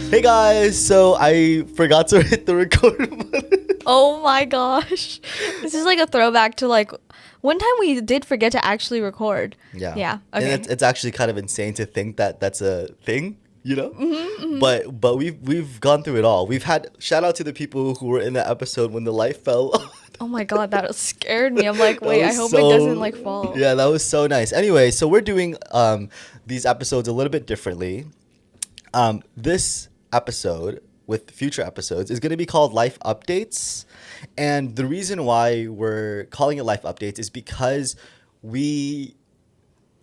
Hey guys, so I forgot to hit the record button. Oh my gosh. This is like a throwback to like one time we did forget to actually record. Yeah. Okay. And it's actually kind of insane to think that that's a thing, you know? But we've gone through it all. We've had shout out to the people who were in the episode when the light fell. Oh my god, that scared me. I'm like, That wait, I was hope so- it doesn't like fall. Yeah, that was so nice. Anyway, so we're doing these episodes a little bit differently. This episode with future episodes is going to be called Life Updates. And the reason why we're calling it Life Updates is because we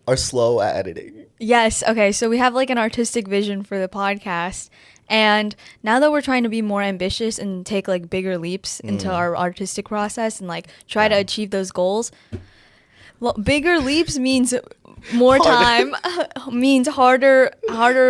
are slow at editing. Yes, okay. So we have like an artistic vision for the podcast. And now that we're trying to be more ambitious and take like bigger leaps into our artistic process and like try to achieve those goals, well, bigger leaps means more time, means harder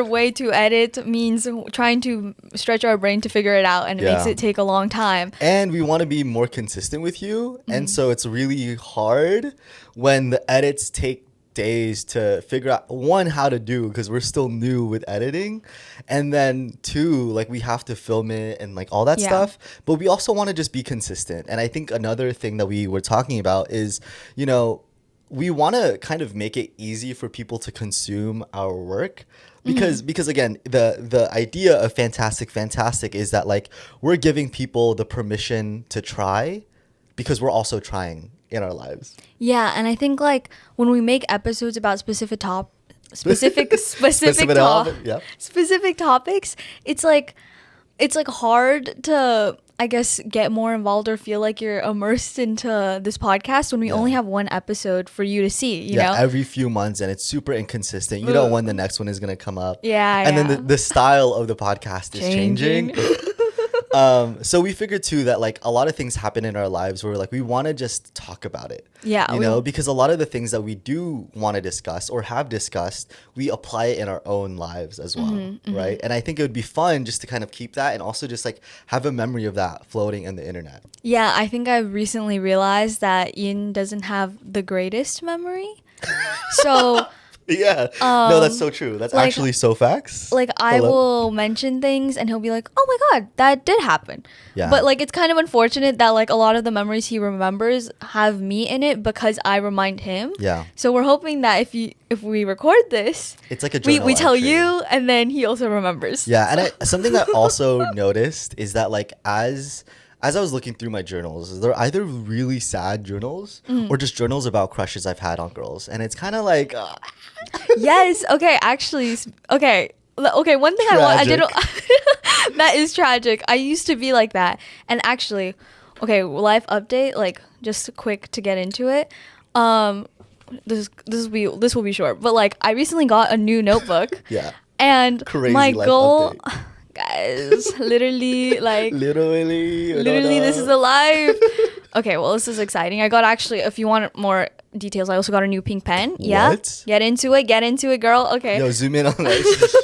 way to edit, means trying to stretch our brain to figure it out, and it makes it take a long time. And we want to be more consistent with you. And so it's really hard when the edits take days to figure out, one, how to do, because we're still new with editing, and then two, like we have to film it and like all that stuff, but we also want to just be consistent. And I think another thing that we were talking about is, you know, we want to kind of make it easy for people to consume our work because again, the idea of fantastic is that like we're giving people the permission to try because we're also trying in our lives. Yeah, and I think like when we make episodes about specific topics, it's like hard to, I guess, get more involved or feel like you're immersed into this podcast when we only have one episode for you to see, you know? Every few months, and it's super inconsistent. You don't know when the next one is going to come up. And then the style of the podcast is changing. So we figured too that like a lot of things happen in our lives where like we want to just talk about it. You know, because a lot of the things that we do want to discuss or have discussed, we apply it in our own lives as well, right? And I think it would be fun just to kind of keep that and also just like have a memory of that floating in the internet. Yeah, I think I've recently realized that Ian doesn't have the greatest memory. So Yeah. No, that's so true. That's like, actually so facts. Like I will mention things and he'll be like, "Oh my god, that did happen." Yeah. But like it's kind of unfortunate that like a lot of the memories he remembers have me in it because I remind him. Yeah. So we're hoping that if we record this, it's like a journal we tell entry. you and then he also remembers. Yeah, and something I also noticed is that like as I was looking through my journals, they're either really sad journals or just journals about crushes I've had on girls. And it's kind of like... Yes. Okay. Actually, okay. One thing I didn't... That is tragic. I used to be like that. And actually, okay, life update, like just quick to get into it. This will be short. But like I recently got a new notebook. Yeah. And Crazy my life goal... update. Guys, literally this is a life. Okay, well, this is exciting. I got actually, if you want more details, I also got a new pink pen. Yeah. What? Get into it, girl. Okay. Yo, zoom in on that.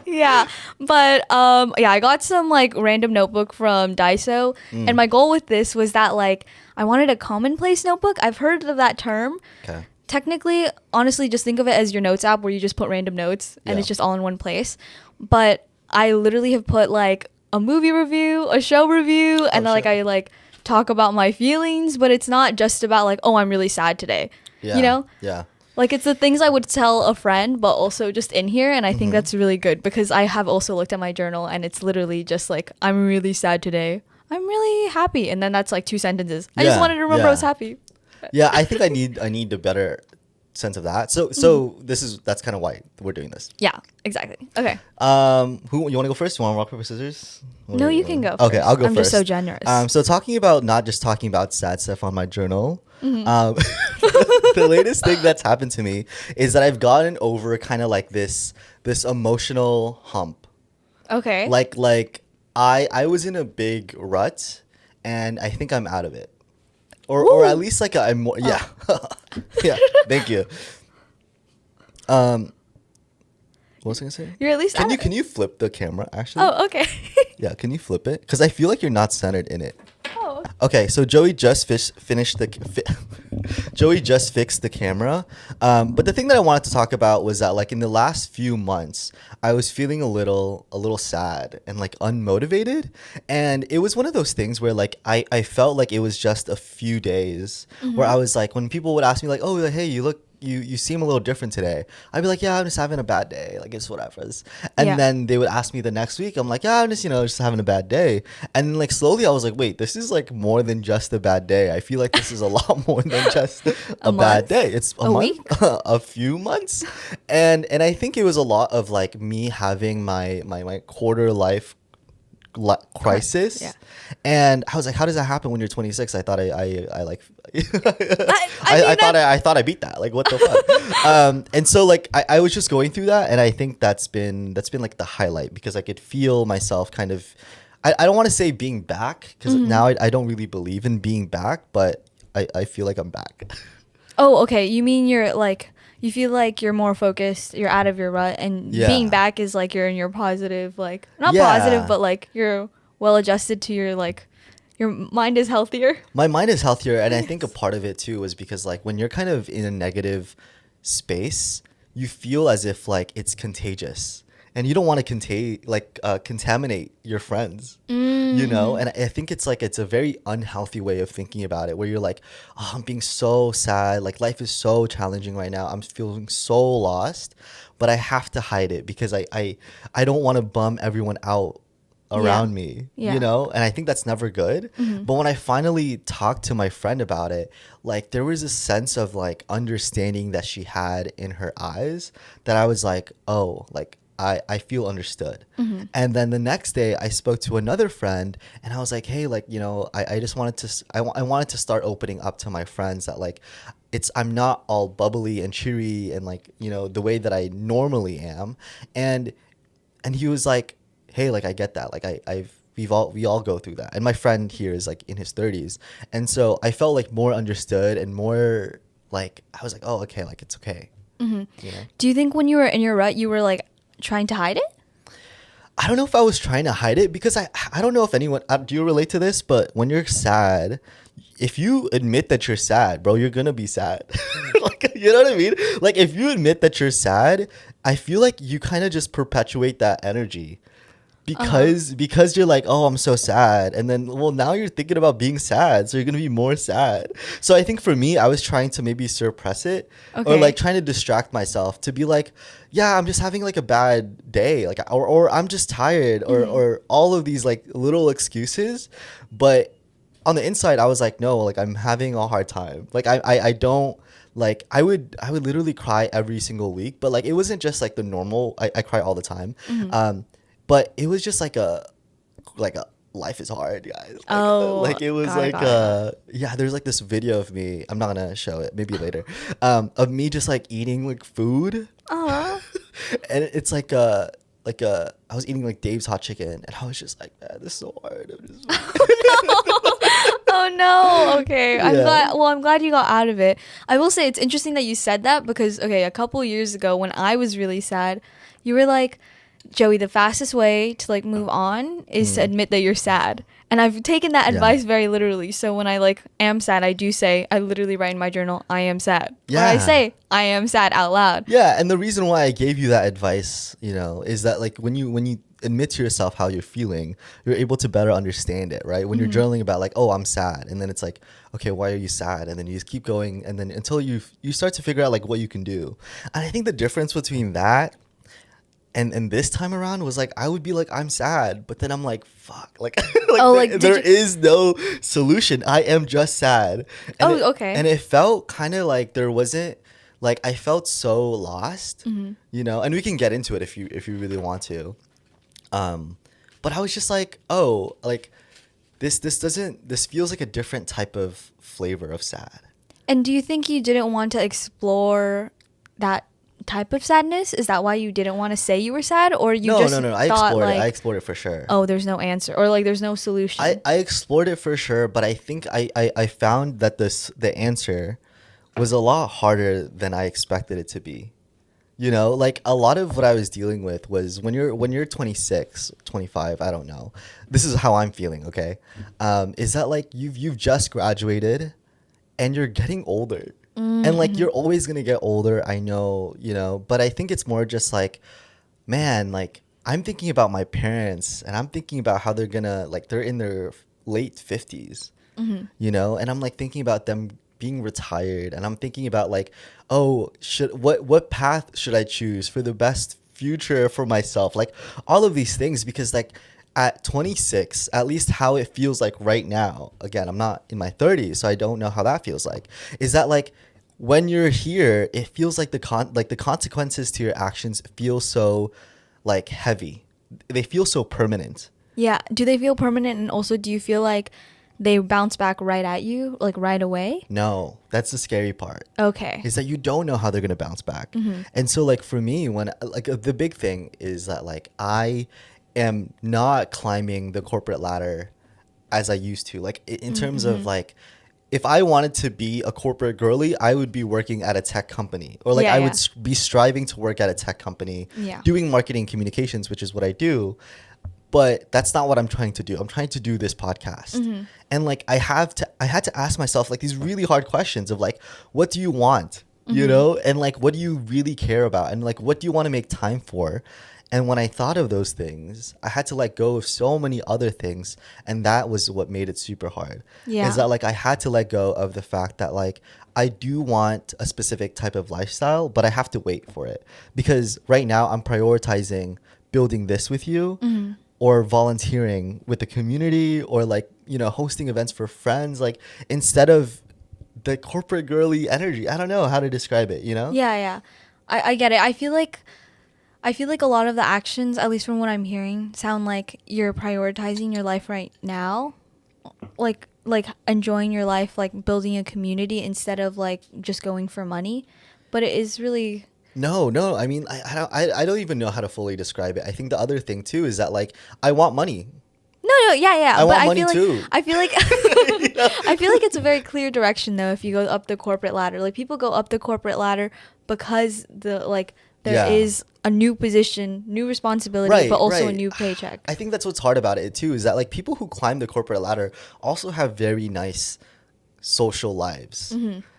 Yeah. But I got some like random notebook from Daiso. And my goal with this was that like I wanted a commonplace notebook. I've heard of that term. Okay. Technically, honestly, just think of it as your notes app where you just put random notes and it's just all in one place. But I literally have put like a movie review, a show review, and like I like talk about my feelings, but it's not just about like, oh, I'm really sad today. Yeah. You know? Yeah. Like it's the things I would tell a friend, but also just in here. And I think that's really good because I have also looked at my journal and it's literally just like, I'm really sad today. I'm really happy. And then that's like 2 sentences. I just wanted to remember I was happy. Yeah, I think I need a better sense of that. So that's kind of why we're doing this. Yeah, exactly. Okay. Who you want to go first? You want to rock paper scissors? No, you can go first. Okay, I'll go first. I'm just so generous. So not just talking about sad stuff on my journal. The latest thing that's happened to me is that I've gotten over kind of like this emotional hump. Okay. Like I was in a big rut and I think I'm out of it. Or at least like I'm more, yeah. Yeah, thank you. What was I gonna say? You're at least Can you flip the camera actually? Oh, okay. Yeah, can you flip it? Because I feel like you're not centered in it. Oh, Okay, so Joey just finished the Joey just fixed the camera. But the thing that I wanted to talk about was that like in the last few months, I was feeling a little sad and like unmotivated, and it was one of those things where like I felt like it was just a few days where I was like when people would ask me like, oh, hey, you seem a little different today. I'd be like, yeah, I'm just having a bad day. Like, it's whatever. And Yeah. then they would ask me the next week. I'm like, yeah, I'm just having a bad day. And then, like, slowly I was like, wait, this is like more than just a bad day. I feel like this is a lot more than just A a bad month? day. It's a A month, week? a few months. And I think it was a lot of like me having my quarter life crisis. Yeah. And I was like, how does that happen when you're 26? I thought I like I mean, I thought I beat that. Like, what the fuck? And so like I was just going through that, and I think that's been like the highlight, because I could feel myself kind of, I don't want to say being back, because now I don't really believe in being back, but I feel like I'm back. Oh, okay. You mean you're like, you feel like you're more focused, you're out of your rut, and Yeah. being back is like you're in your positive, like, not Yeah. positive, but like you're well adjusted to your, like, your mind is healthier. My mind is healthier, and I think a part of it too was because like when you're kind of in a negative space, you feel as if like it's contagious, and you don't want to contaminate your friends. You know, and I think it's like it's a very unhealthy way of thinking about it, where you're like, oh, I'm being so sad, like life is so challenging right now, I'm feeling so lost, but I have to hide it because I don't want to bum everyone out around me, Yeah. you know. And I think that's never good. But when I finally talked to my friend about it, like there was a sense of like understanding that she had in her eyes, that I was like, oh, like I feel understood. And then the next day I spoke to another friend, and I was like, hey, like, you know, I just wanted to I wanted to start opening up to my friends that like I'm not all bubbly and cheery and like, you know, the way that I normally am. And he was like, hey, like I get that, like we all go through that. And my friend here is like in his 30s, and so I felt like more understood and more like I was like, oh, okay, like it's okay. You know? Do you think when you were in your rut, you were like trying to hide it? I don't know if I was trying to hide it, because I don't know if anyone do you relate to this, but when you're sad, if you admit that you're sad, bro, you're gonna be sad. Like, you know what I mean? Like if you admit that you're sad, I feel like you kind of just perpetuate that energy. Because you're like, oh, I'm so sad, and then, well, now you're thinking about being sad, so you're gonna be more sad. So I think for me, I was trying to maybe suppress it, or Okay. like trying to distract myself to be like, yeah, I'm just having like a bad day, like, or I'm just tired, or all of these like little excuses. But on the inside, I was like, no, like I'm having a hard time. Like I don't. Like I would literally cry every single week, but like it wasn't just like the normal. I cry all the time. But it was just like a life is hard, guys. Like, Oh, like it was got it, like got it. yeah, there's like this video of me. I'm not gonna show it, maybe later. Of me just like eating like food, Aw. and it's like I was eating like Dave's hot chicken, and I was just like, man, this is so hard. I'm just Oh no. Okay. Yeah. I'm glad you got out of it. I will say it's interesting that you said that, because okay, a couple years ago when I was really sad, you were like, Joey, the fastest way to like move on is to admit that you're sad. And I've taken that Yeah. advice very literally. So when I like am sad, I do say, I literally write in my journal, I am sad. Or I Yeah. say, I am sad out loud. Yeah, and the reason why I gave you that advice, you know, is that like when you admit to yourself how you're feeling, you're able to better understand it, right? When you're journaling about like, oh, I'm sad, and then it's like, okay, why are you sad? And then you just keep going, and then until you start to figure out like what you can do. And I think the difference between that and this time around was like I would be like, I'm sad, but then I'm like, fuck, like, like, Oh, like, there did you- is no solution. I am just sad. And Oh, it- okay. And it felt kind of like there wasn't, like I felt so lost, you know. And we can get into it if you really want to. But I was just like, oh, like this feels like a different type of flavor of sad. And do you think you didn't want to explore that type of sadness? Is that why you didn't want to say you were sad? Or you No, just no, no. I thought explored like, it. I explored it for sure. oh, there's no answer, or like there's no solution? I explored it for sure, but I think I found that the answer was a lot harder than I expected it to be. You know, like a lot of what I was dealing with was when you're 26, 25, I don't know. This is how I'm feeling, okay? Is that like you've just graduated and you're getting older. And like you're always going to get older, I know, you know, but I think it's more just like, man, like I'm thinking about my parents and I'm thinking about how they're going to like they're in their late 50s, you know, and I'm like thinking about them being retired and I'm thinking about like, oh, should what path should I choose for the best future for myself? Like all of these things because like at 26, at least how it feels like right now. Again, I'm not in my 30s, so I don't know how that feels like. Is that like when you're here, it feels like the consequences to your actions feel so like heavy. They feel so permanent. Yeah. Do they feel permanent? And also, do you feel like they bounce back right at you, like right away? No, that's the scary part. Okay. Is that you don't know how they're gonna bounce back. And so like for me, when like the big thing is that like I am not climbing the corporate ladder as I used to. Like in terms of like if I wanted to be a corporate girly, I would be working at a tech company or like Yeah, I yeah. would be striving to work at a tech company Yeah. doing marketing communications, which is what I do. But that's not what I'm trying to do. I'm trying to do this podcast. And like I had to ask myself like these really hard questions of like, what do you want? You know? And like what do you really care about? And like what do you want to make time for? And when I thought of those things, I had to let go of so many other things. And that was what made it super hard. Yeah. Is that like I had to let go of the fact that like I do want a specific type of lifestyle, but I have to wait for it. Because right now I'm prioritizing building this with you or volunteering with the community or like, you know, hosting events for friends, like instead of the corporate girly energy. I don't know how to describe it, you know? Yeah, yeah. I get it. I feel like a lot of the actions, at least from what I'm hearing, sound like you're prioritizing your life right now. Like enjoying your life, like building a community instead of like just going for money. But it is really No. I mean, I don't even know how to fully describe it. I think the other thing too is that like I want money. no, yeah. I But want I money feel like too. I feel like You know? I feel like it's a very clear direction though if you go up the corporate ladder. Like people go up the corporate ladder because there is a new position, new responsibility, Right, but also a right. new paycheck. I think that's what's hard about it too is that like people who climb the corporate ladder also have very nice social lives.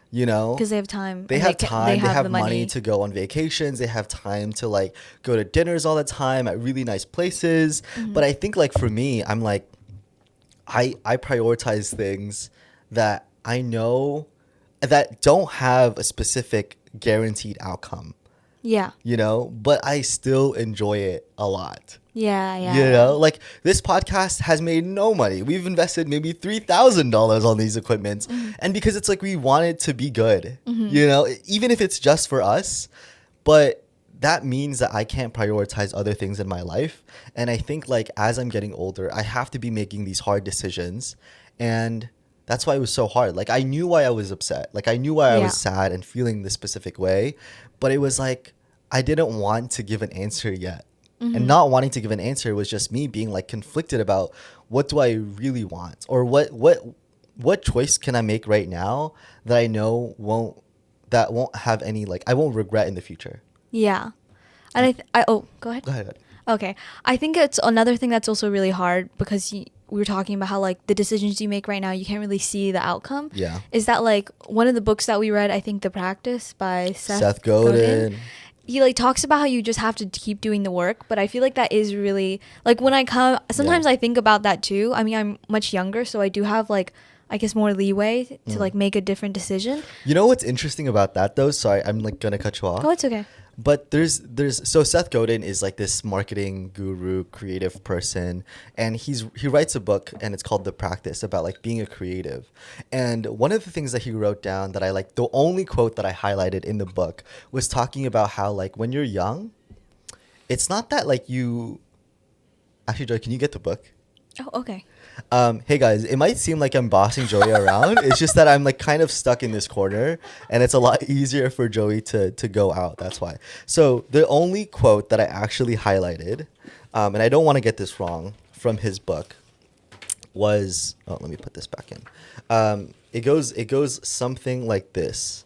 You know? Because they have time. They and have time, they have the money to go on vacations, they have time to like go to dinners all the time at really nice places. But I think like for me, I'm like I prioritize things that I know that don't have a specific guaranteed outcome, Yeah. you know, but I still enjoy it a lot. Yeah, yeah. You know, like this podcast has made no money. We've invested maybe $3,000 on these equipments. And because it's like we want it to be good, you know, even if it's just for us. But that means that I can't prioritize other things in my life. And I think like as I'm getting older, I have to be making these hard decisions. And that's why it was so hard. Like I knew why I was upset. Like I knew why I Yeah. was sad and feeling this specific way. But it was like I didn't want to give an answer yet. And not wanting to give an answer was just me being like conflicted about what do I really want or what choice can I make right now that I know won't have any like I won't regret in the future. Yeah. And go ahead. Go ahead. Okay. I think it's another thing that's also really hard because we were talking about how like the decisions you make right now, you can't really see the outcome. Yeah. Is that like one of the books that we read, I think The Practice by Seth Godin. He like talks about how you just have to keep doing the work, but I feel like that is really like when I come sometimes I think about that too. I mean, I'm much younger, so I do have like I guess more leeway to like make a different decision. You know what's interesting about that though? Sorry, I'm like gonna cut you off. Oh, it's okay. But there's so Seth Godin is like this marketing guru, creative person, and he writes a book and it's called The Practice about like being a creative. And one of the things that he wrote down that I like, the only quote that I highlighted in the book was talking about how like when you're young, it's not that like you actually Joy, can you get the book? Oh, okay. Hey guys, it might seem like I'm bossing Joey around. It's just that I'm like kind of stuck in this corner and it's a lot easier for Joey to go out. That's why. So the only quote that I actually highlighted, and I don't want to get this wrong, from his book was, oh, let me put this back in. It goes something like this.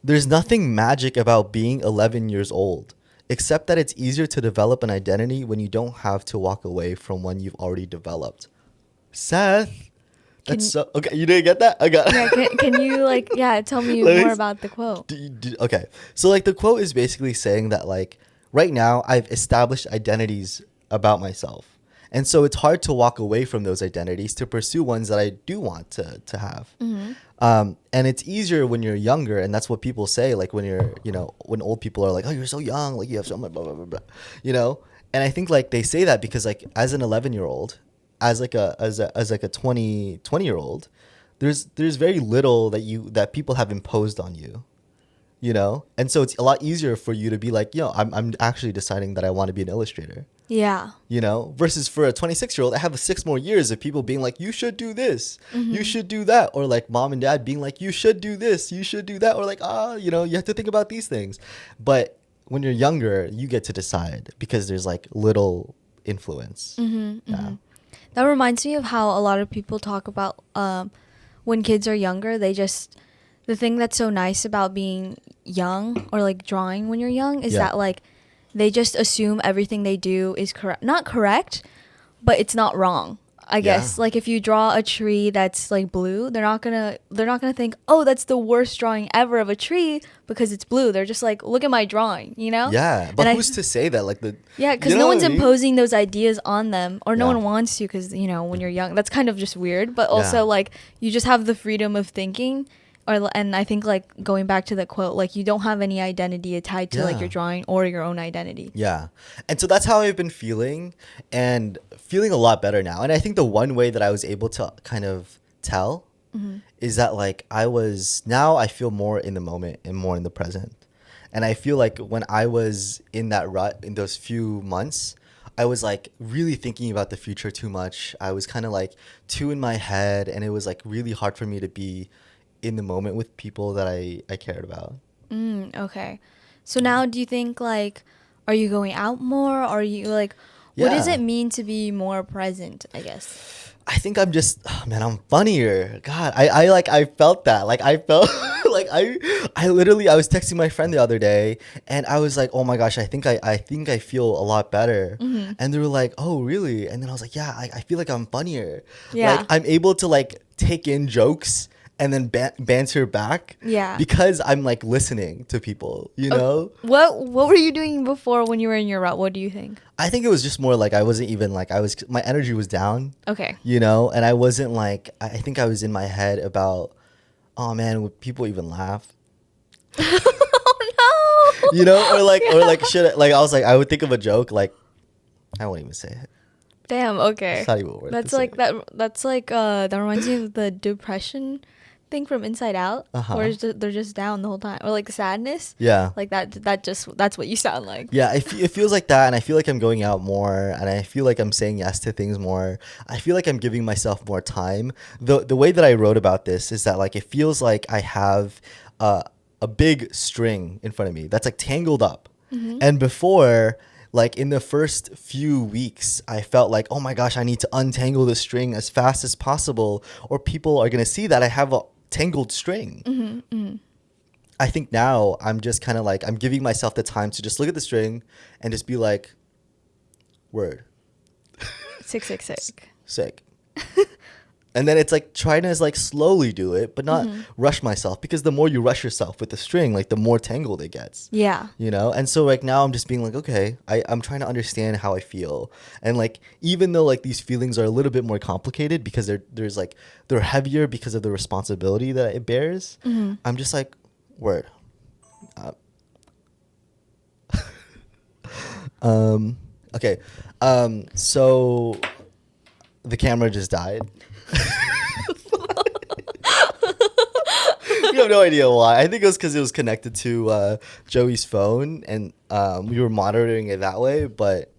There's nothing magic about being 11 years old, except that it's easier to develop an identity when you don't have to walk away from one you've already developed. Seth, Can- that's so okay. You didn't get that? I got. Yeah, can you like tell me Let me more s- about the quote? Okay, so like the quote is basically saying that like right now I've established identities about myself, and so it's hard to walk away from those identities to pursue ones that I do want to have. And it's easier when you're younger, and that's what people say. Like when you're, when old people are like, "Oh, you're so young, like you have so much blah blah blah blah," you know. And I think like they say that because like as an 11-year-old, as like a 20-year old, there's very little that people have imposed on you, and so it's a lot easier for you to be like, I'm actually deciding that I want to be an illustrator. Yeah. Versus for a 26-year-old, I have 6 more years of people being like, you should do this, Mm-hmm. you should do that, or like mom and dad being like, you should do this, you should do that, or like, you have to think about these things. But when you're younger, you get to decide because there's like little influence. Yeah. That reminds me of how a lot of people talk about when kids are younger, the thing that's so nice about being young or like drawing when you're young is Yeah. that like they just assume everything they do is correct. Not correct, but it's not wrong. I guess Yeah. like if you draw a tree that's like blue, they're not gonna think, oh, that's the worst drawing ever of a tree because it's blue. They're just like, look at my drawing, Yeah, but And who's to say that? Like yeah, because you no know one's what I mean? imposing those ideas on them, or no Yeah. one wants to, because when you're young, that's kind of just weird. But also, Yeah. like, you just have the freedom of thinking, and I think like going back to the quote, like you don't have any identity tied to like Yeah. your drawing or your own identity. Yeah. And so that's how I've been feeling, and feeling a lot better now. And I think the one way that I was able to kind of tell is that like I feel more in the moment and more in the present. And I feel like when I was in that rut in those few months, I was like really thinking about the future too much. I was kind of like too in my head, and it was like really hard for me to be in the moment with people that I cared about. Okay. So now, do you think like, are you going out more? Or are you like, what does Yeah. it mean to be more present? I guess. I think I'm just, man, I'm funnier. God, I felt that. Like I felt like I literally, I was texting my friend the other day, and I was like, oh my gosh, I think I feel a lot better. And they were like, oh really? And then I was like, yeah, I feel like I'm funnier. Yeah. Like I'm able to like take in jokes and then banter back. Yeah. Because I'm like listening to people, What were you doing before when you were in your rut? What do you think? I think it was just more like I wasn't even like my energy was down. Okay. And I wasn't like, I think I was in my head about, oh man, would people even laugh? Oh no. Or like should I, like I was like, I would think of a joke, like I won't even say it. Damn. Okay. It's not even worth That's to like say. that. That's like that reminds me of the depression thing from Inside Out, Uh-huh. where they're just down the whole time, or like sadness. Yeah. Like that. That's what you sound like. Yeah, it feels like that, and I feel like I'm going out more, and I feel like I'm saying yes to things more. I feel like I'm giving myself more time. The way that I wrote about this is that like it feels like I have a big string in front of me that's like tangled up, and before. Like in the first few weeks, I felt like, oh my gosh, I need to untangle the string as fast as possible, or people are gonna see that I have a tangled string. I think now I'm just kind of like, I'm giving myself the time to just look at the string and just be like, word, 666. sick. And then it's like trying to like slowly do it, but not rush myself, because the more you rush yourself with the string, like the more tangled it gets. Yeah. And so like now I'm just being like, okay, I'm trying to understand how I feel. And like, even though like these feelings are a little bit more complicated because they're heavier because of the responsibility that it bears, I'm just like, word. Okay. So the camera just died. We have no idea why. I think it was because it was connected to Joey's phone, and we were monitoring it that way, but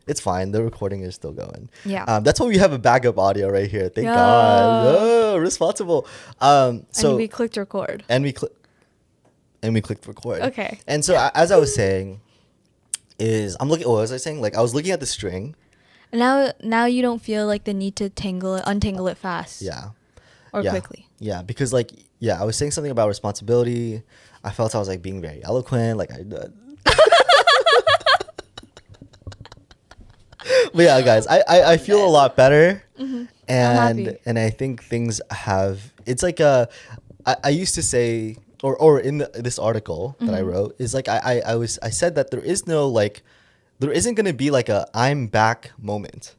it's fine. The recording is still going. Yeah. That's why we have a backup audio right here. Thank Yeah. God. Oh, responsible. So And we clicked record. and we clicked record. Okay. And so as I was saying, what was I saying? Like I was looking at the string. Now you don't feel like the need to untangle it fast. Yeah. Or Yeah. quickly. Yeah, because like yeah, I was saying something about responsibility. I felt I was like being very eloquent, like I. But yeah, guys, I feel a lot better, I'm and happy. I think things have. It's like I used to say, or in this article that I wrote is like I said that there is no like, there isn't gonna be like a I'm back moment,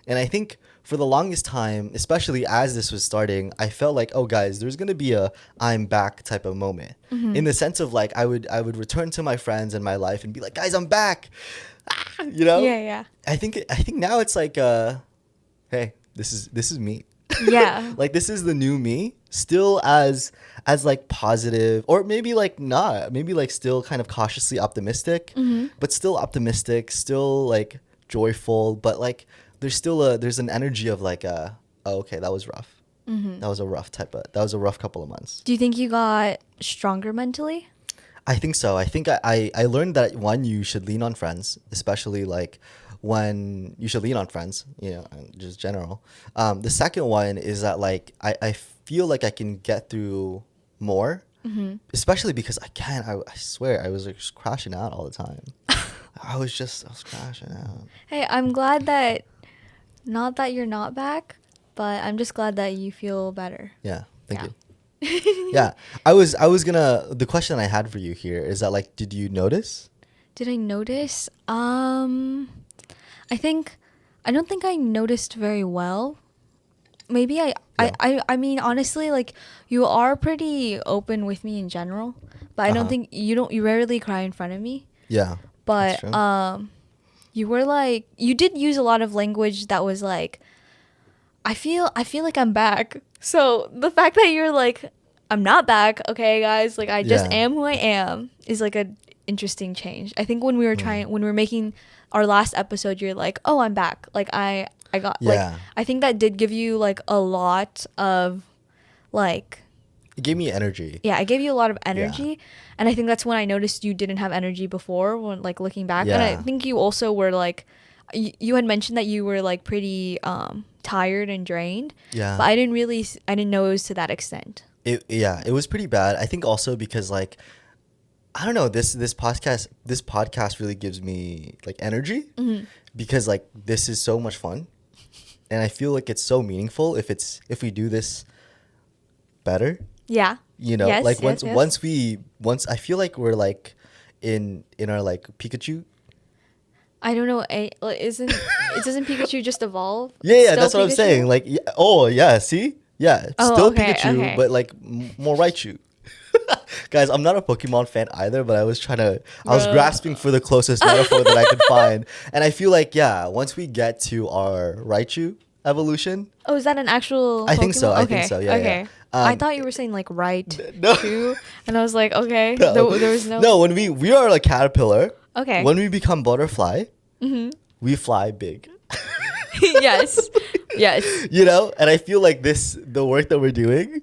and I think for the longest time, especially as this was starting, I felt like, oh guys, there's gonna be a I'm back type of moment, in the sense of like I would return to my friends and my life and be like, guys, I'm back, you know. Yeah. I think now it's like hey, this is me. Yeah. Like this is the new me, still as like positive, or maybe like not, maybe like still kind of cautiously optimistic, but still optimistic, still like joyful, but like there's an energy of like oh, okay, that was rough. That was a rough couple of months. Do you think you got stronger mentally? I think so. I think I learned that, one, you should lean on friends, especially like when you should lean on friends, you know, and just general. The second one is that like I feel like I can get through more, especially because I swear I was like just crashing out all the time. I was crashing out. Hey, I'm glad that, not that you're not back, but I'm just glad that you feel better. Yeah. Thank Yeah. you. Yeah. I was gonna, the question I had for you here is that like, did you notice? Did I notice? I don't think I noticed very well. Maybe I mean, honestly, like, you are pretty open with me in general, but I don't think you rarely cry in front of me. Yeah. But That's true. you were like, you did use a lot of language that was like, I feel like I'm back. So the fact that you're like, I'm not back, okay, guys, like I just Yeah. am who I am, is like a interesting change. I think when we were when we were making our last episode, you're like, oh, I'm back. Like I got like, Yeah. I think that did give you like a lot of like, It gave me energy. yeah, I gave you a lot of energy. And I think that's when I noticed you didn't have energy before, when like looking back. And I Yeah. think you also were like, you had mentioned that you were like pretty tired and drained. Yeah. But I didn't know it was to that extent. It was pretty bad. I think also because like, I don't know, this podcast really gives me like energy, because like this is so much fun, and I feel like it's so meaningful if we do this better. Yeah. You know, Yes, like yes, yes. once I feel like we're like in our like Pikachu. I don't know. Doesn't Pikachu just evolve? Yeah, Still that's what I'm Pikachu? saying. Like, oh yeah, see, yeah, Oh, still okay, Pikachu, okay. but like more Raichu. Guys, I'm not a Pokemon fan either, but I was Bro. grasping for the closest metaphor that I could find, and I feel like, yeah, once we get to our Raichu evolution, Oh, is that an actual I think so. Pokemon? I Okay. think so. Yeah. Okay. Yeah. I thought you were saying like no. too, and I was like, okay. No. There was no. No, when we are like caterpillar. Okay. When we become butterfly, we fly big. Yes. Yes. You know, and I feel like the work that we're doing,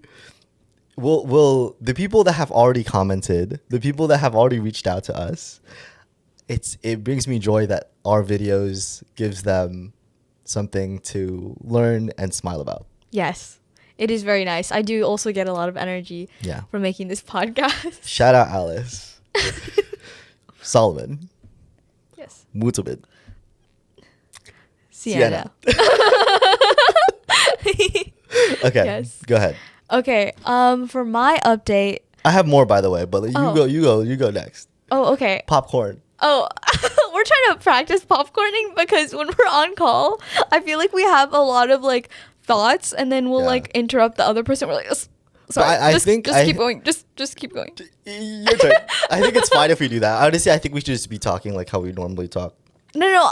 will the people that have already commented, the people that have already reached out to us, it brings me joy that our videos gives them something to learn and smile about. Yes. It is very nice. I do also get a lot of energy Yeah. from making this podcast. Shout out Alice. Solomon. Yes. Mutabit. Sienna. Okay. Yes. Go ahead. Okay. For my update. I have more, by the way, but you go next. Oh, okay. Popcorn. Oh, we're trying to practice popcorning because when we're on call, I feel like we have a lot of like thoughts, and then we'll Yeah. like interrupt the other person. We're like, sorry, I just think keep going. Just keep going. Your turn. I think it's fine if we do that. Honestly, I think we should just be talking like how we normally talk. No,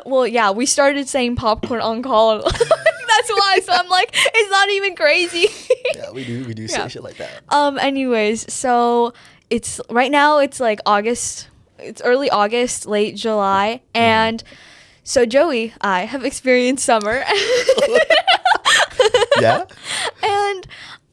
well, yeah, we started saying popcorn on call. That's why. So I'm like, it's not even crazy. Yeah, we do say Yeah. shit like that. Anyways, so it's right now. It's like August. It's early August, late July, and so Joey, I have experienced summer. Yeah? And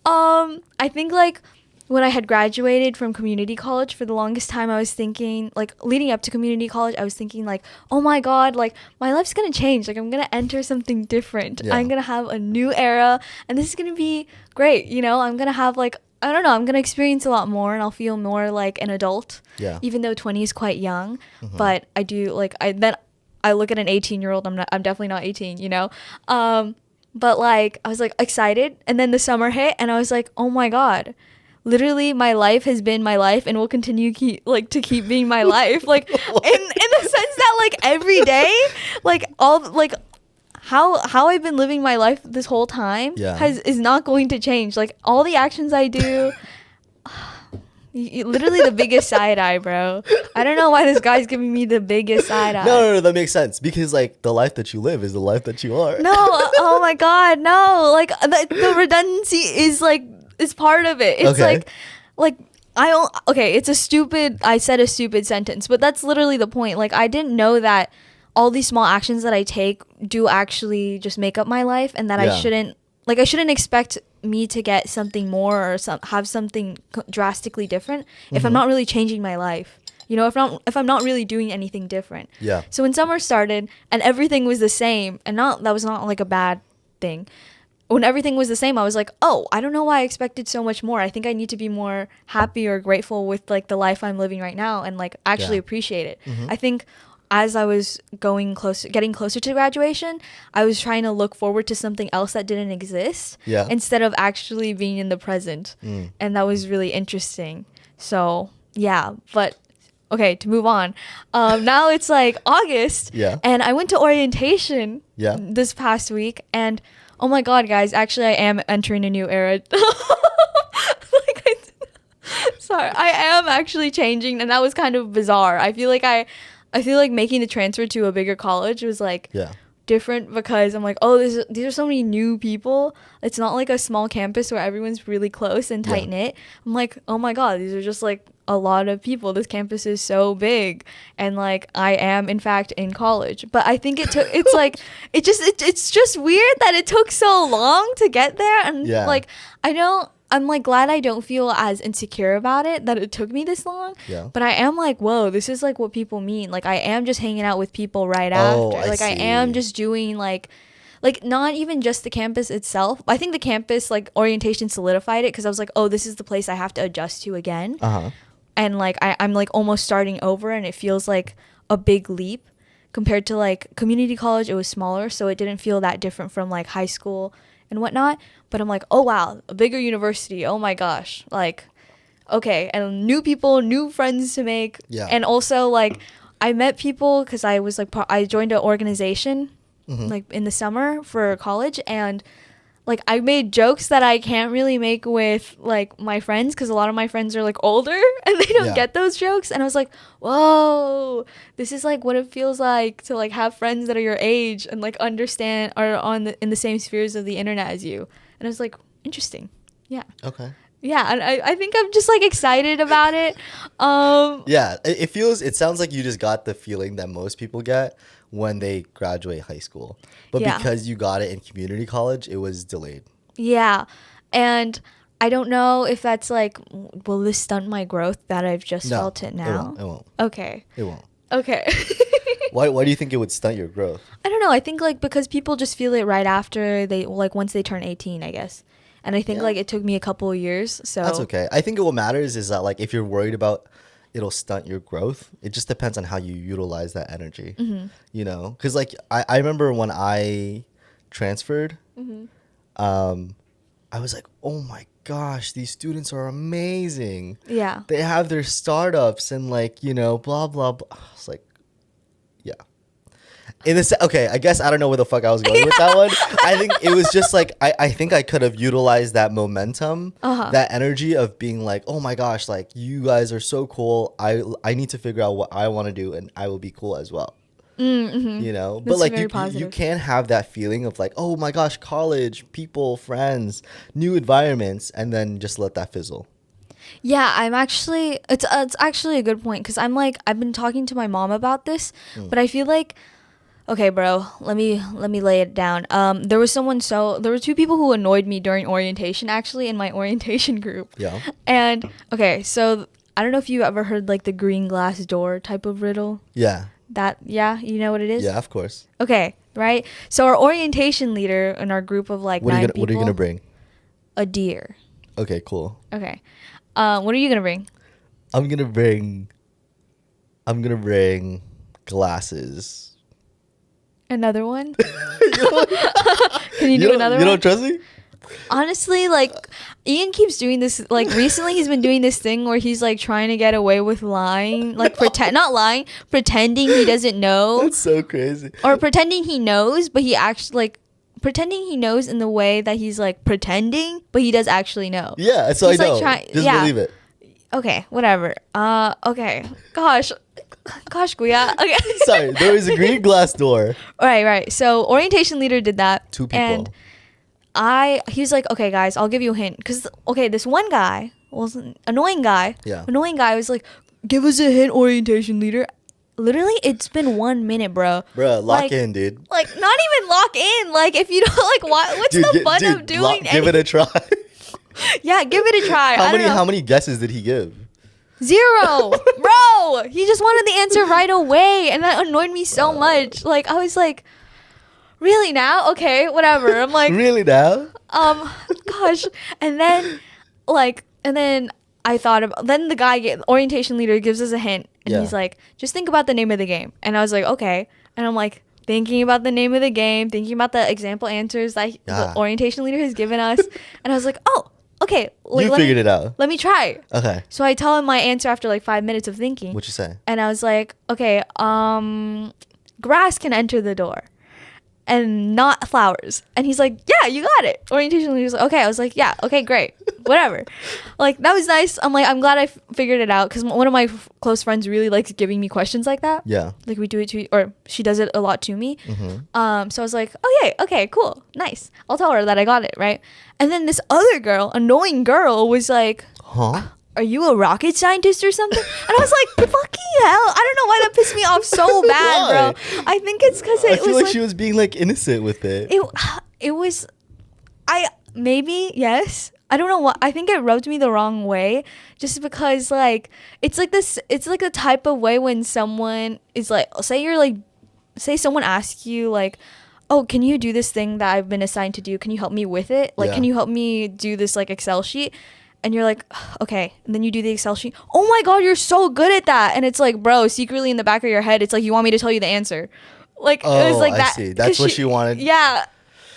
I think like when I had graduated from community college, for the longest time I was thinking, like leading up to community college, I was thinking like, oh my god, like my life's gonna change, like I'm gonna enter something different. Yeah. I'm gonna have a new era, and this is gonna be great, you know. I'm gonna have like I don't know, I'm gonna experience a lot more and I'll feel more like an adult. Yeah. Even though 20 is quite young, but I do like I look at an 18-year-old. I'm definitely not 18, you know. But like I was like excited, and then the summer hit, and I was like, oh my god. Literally, my life has been my life and will continue to keep being my life. Like in the sense that like every day, like all like how I've been living my life this whole time is not going to change. Like all the actions I do, literally the biggest side eye, bro. I don't know why this guy's giving me the biggest side eye. No, that makes sense because like the life that you live is the life that you are. No, oh my god, no. Like the redundancy is like is part of it. It's like I said a stupid sentence, but that's literally the point. Like I didn't know that all these small actions that I take do actually just make up my life, and that I shouldn't expect me to get something more or have something drastically different if I'm not really changing my life. You know, if I'm not really doing anything different. Yeah. So when summer started and everything was the same, and that was not like a bad thing. When everything was the same, I was like, oh, I don't know why I expected so much more. I think I need to be more happy or grateful with like the life I'm living right now and like actually appreciate it. I think as I was getting closer to graduation, I was trying to look forward to something else that didn't exist instead of actually being in the present. And that was really interesting. So yeah, but okay, to move on. Now it's like August and I went to orientation this past week, and oh my god, guys, actually I am entering a new era. Sorry, I am actually changing, and that was kind of bizarre. I feel like making the transfer to a bigger college was like different because I'm like, oh, these are so many new people. It's not like a small campus where everyone's really close and tight knit. I'm like, oh my god, these are just like a lot of people. This campus is so big, and like I am in fact in college. But I think it's just weird that it took so long to get there, and like I'm like glad I don't feel as insecure about it that it took me this long. But I am like, whoa, this is like what people mean. Like I am just hanging out with people right after. I am just doing like not even just the campus itself. I think the campus like orientation solidified it because I was like, oh, this is the place I have to adjust to again. And like I'm like almost starting over, and it feels like a big leap compared to like community college. It was smaller, so it didn't feel that different from like high school and whatnot. But I'm like, oh wow, a bigger university. Oh my gosh, like okay, and new people, new friends to make. And also like I met people because I was like I joined an organization like in the summer for college, and like I made jokes that I can't really make with like my friends because a lot of my friends are like older and they don't get those jokes. And I was like, whoa, this is like what it feels like to like have friends that are your age and like understand are in the same spheres of the internet as you. And I was like, interesting. Yeah. Okay. Yeah, and I think I'm just like excited about it. It sounds like you just got the feeling that most people get when they graduate high school. But because you got it in community college, it was delayed. Yeah. And I don't know if that's like, will this stunt my growth that I've just felt it now? It won't. Okay. It won't. Okay. Why do you think it would stunt your growth? I don't know. I think like because people just feel it right after once they turn 18, I guess. And I think like it took me a couple of years. So that's okay. I think what matters is that like if you're worried about it'll stunt your growth, it just depends on how you utilize that energy. You know, because like I remember when I transferred, I was like, oh my gosh, these students are amazing. Yeah, they have their startups and like, you know, blah blah blah. I was like, yeah. Okay, I guess I don't know where the fuck I was going with that one. I think it was just like I think I could have utilized that momentum, that energy of being like, oh my gosh, like you guys are so cool. I need to figure out what I want to do, and I will be cool as well. You know, but like you can't have that feeling of like, oh my gosh, college, people, friends, new environments, and then just let that fizzle. Yeah, I'm actually it's actually a good point because I'm like I've been talking to my mom about this, but I feel like. Okay, bro, let me lay it down. There were two people who annoyed me during orientation, actually, in my orientation group. Yeah. And, okay, so I don't know if you ever heard, like, the green glass door type of riddle. Yeah. You know what it is? Yeah, of course. Okay, right? So our orientation leader in our group of, like, 9 people. What are you going to bring? A deer. Okay, cool. Okay. What are you gonna bring? I'm gonna bring glasses. Another one? Can you do another You one? don't trust me? Honestly, like Ian keeps doing this. Like recently, he's been doing this thing where he's like trying to get away with lying, like not lying, pretending he doesn't know, That's so crazy. or pretending he knows, but he actually like pretending he knows in the way that he's like pretending, but he does actually know. Yeah, so He's, I like, know. Just believe it. Okay, whatever. Okay. Gosh, Kuya. Okay. Sorry, there was a green glass door. Right. So orientation leader did that. 2 people. And he's like, okay, guys, I'll give you a hint. Because, okay, this one guy was an annoying guy. Yeah. Annoying guy was like, give us a hint, orientation leader. Literally, it's been 1 minute, bro. Bruh, lock in, dude. Like, not even lock in. Like, if you don't, like, what's the fun of doing give it a try. Yeah, give it a try. How many guesses did he give? 0. Bro, he just wanted the answer right away. And that annoyed me so much. Like, I was like, really now? Okay, whatever. I'm like, really now? Gosh. And then I thought about, then the guy, orientation leader gives us a hint. And he's like, just think about the name of the game. And I was like, okay. And I'm like, thinking about the name of the game, thinking about the example answers that the orientation leader has given us. And I was like, oh, okay. You figured it out. Let me try. Okay. So I tell him my answer after like 5 minutes of thinking. What'd you say? And I was like, okay, grass can enter the door and not flowers. And he's like, yeah, you got it. Orientation leader was like, okay. I was like, yeah, okay, great. Whatever. Like, that was nice. I'm like, I'm glad I figured it out because one of my close friends really likes giving me questions like that. Yeah. Like, we do it to, or she does it a lot to me. Mm-hmm. So I was like, oh, yeah, okay, cool, nice. I'll tell her that I got it, right? And then this other girl, annoying girl, was like, huh? Are you a rocket scientist or something? And I was like, fucking hell. I don't know why that pissed me off so bad, bro. I think it's because I feel like she was being like innocent with it. It was, maybe, yes. I don't know what, I think it rubbed me the wrong way just because like, it's like a type of way when someone is like, say someone asks you like, oh, can you do this thing that I've been assigned to do? Can you help me with it? Like, can you help me do this like Excel sheet? And you're like, okay. And then you do the Excel sheet. Oh my God, you're so good at that. And it's like, bro, secretly in the back of your head, it's like, you want me to tell you the answer. Like, it was like that. I see. That's what she wanted. Yeah.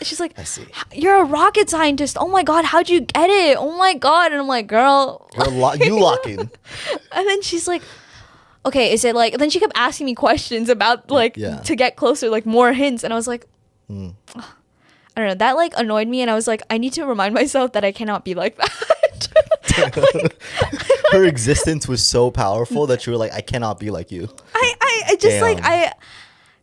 She's like, I see. You're a rocket scientist. Oh my God, how'd you get it? Oh my God. And I'm like, girl. You lock in. And then she's like, okay, is it like, and then she kept asking me questions about like, to get closer, like more hints. And I was like, I don't know. That like annoyed me. And I was like, I need to remind myself that I cannot be like that. Her existence was so powerful that you were like, I cannot be like you. I just like,